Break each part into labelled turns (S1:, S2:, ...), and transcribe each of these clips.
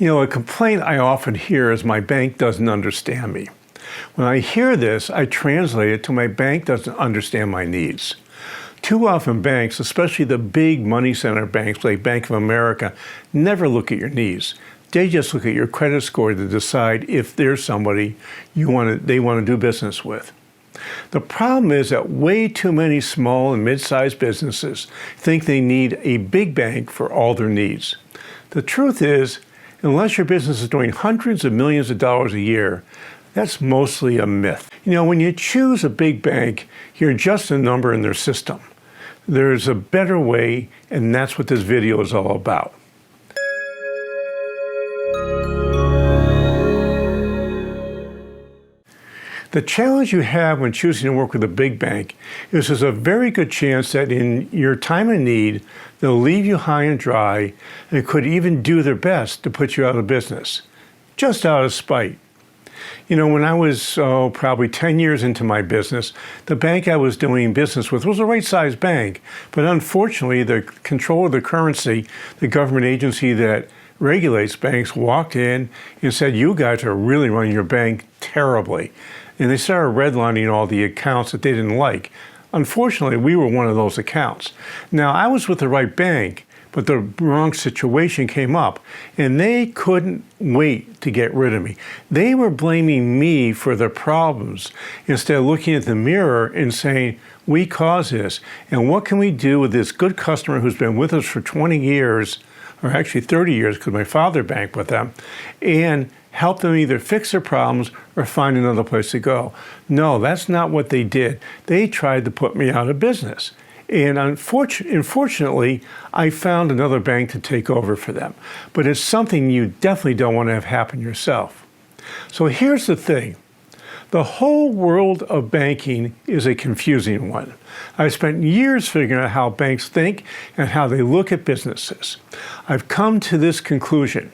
S1: A complaint I often hear is my bank doesn't understand me. When I hear this, I translate it to my bank doesn't understand my needs. Too often banks, especially the big money center banks like Bank of America, never look at your needs. They just look at your credit score to decide if there's somebody they want to do business with. The problem is that way too many small and mid-sized businesses think they need a big bank for all their needs. The truth is, unless your business is doing hundreds of millions of dollars a year, that's mostly a myth. When you choose a big bank, you're just a number in their system. There's a better way, and that's what this video is all about. The challenge you have when choosing to work with a big bank is there's a very good chance that in your time of need, they'll leave you high and dry and could even do their best to put you out of business, just out of spite. When I was probably 10 years into my business, the bank I was doing business with was a right-sized bank, but unfortunately, the control of the currency, the government agency that regulates banks, walked in and said, "You guys are really running your bank terribly." And they started redlining all the accounts that they didn't like. Unfortunately, we were one of those accounts. Now, I was with the right bank, but the wrong situation came up, and they couldn't wait to get rid of me. They were blaming me for their problems instead of looking at the mirror and saying, "We caused this, and what can we do with this good customer who's been with us for 20 years, or actually 30 years because my father banked with them, and help them either fix their problems or find another place to go." No, that's not what they did. They tried to put me out of business. And unfortunately, I found another bank to take over for them. But it's something you definitely don't want to have happen yourself. So here's the thing. The whole world of banking is a confusing one. I've spent years figuring out how banks think and how they look at businesses. I've come to this conclusion,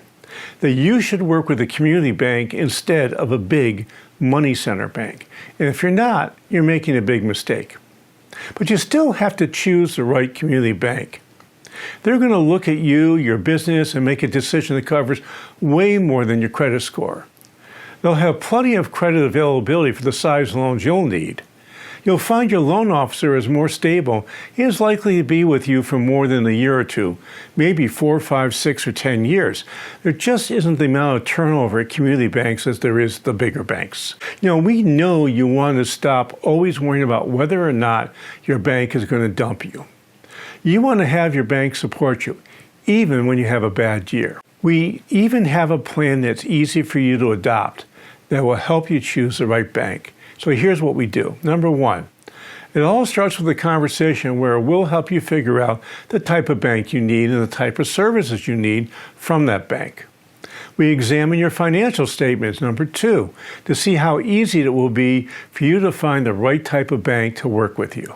S1: that you should work with a community bank instead of a big money center bank. And if you're not, you're making a big mistake. But you still have to choose the right community bank. They're going to look at you, your business, and make a decision that covers way more than your credit score. They'll have plenty of credit availability for the size loans you'll need. You'll find your loan officer is more stable and is likely to be with you for more than a year or two, maybe 4, 5, 6, or 10 years. There just isn't the amount of turnover at community banks as there is the bigger banks. We know you want to stop always worrying about whether or not your bank is going to dump you. You want to have your bank support you, even when you have a bad year. We even have a plan that's easy for you to adopt that will help you choose the right bank. So here's what we do. Number one, it all starts with a conversation where we'll help you figure out the type of bank you need and the type of services you need from that bank. We examine your financial statements, number two, to see how easy it will be for you to find the right type of bank to work with you.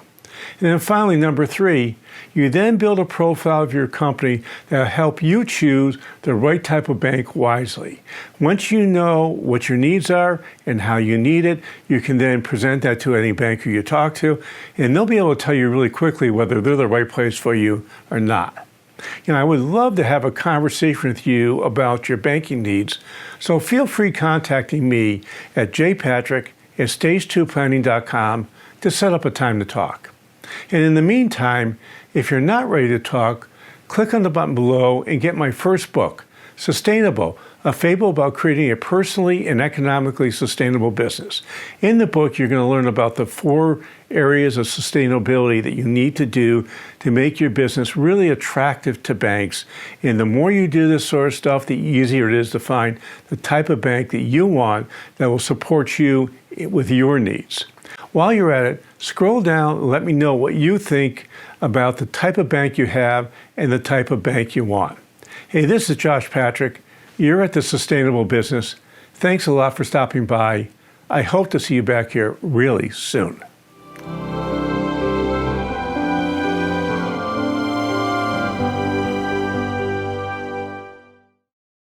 S1: And then finally, number three, you then build a profile of your company that will help you choose the right type of bank wisely. Once you know what your needs are and how you need it, you can then present that to any banker you talk to, and they'll be able to tell you really quickly whether they're the right place for you or not. I would love to have a conversation with you about your banking needs, so feel free contacting me at jpatrick@stage2planning.com to set up a time to talk. And in the meantime, if you're not ready to talk, click on the button below and get my first book, Sustainable, a fable about creating a personally and economically sustainable business. In the book, you're going to learn about the 4 areas of sustainability that you need to do to make your business really attractive to banks. And the more you do this sort of stuff, the easier it is to find the type of bank that you want that will support you with your needs. While you're at it, scroll down and let me know what you think about the type of bank you have and the type of bank you want. Hey, this is Josh Patrick. You're at The Sustainable Business. Thanks a lot for stopping by. I hope to see you back here really soon.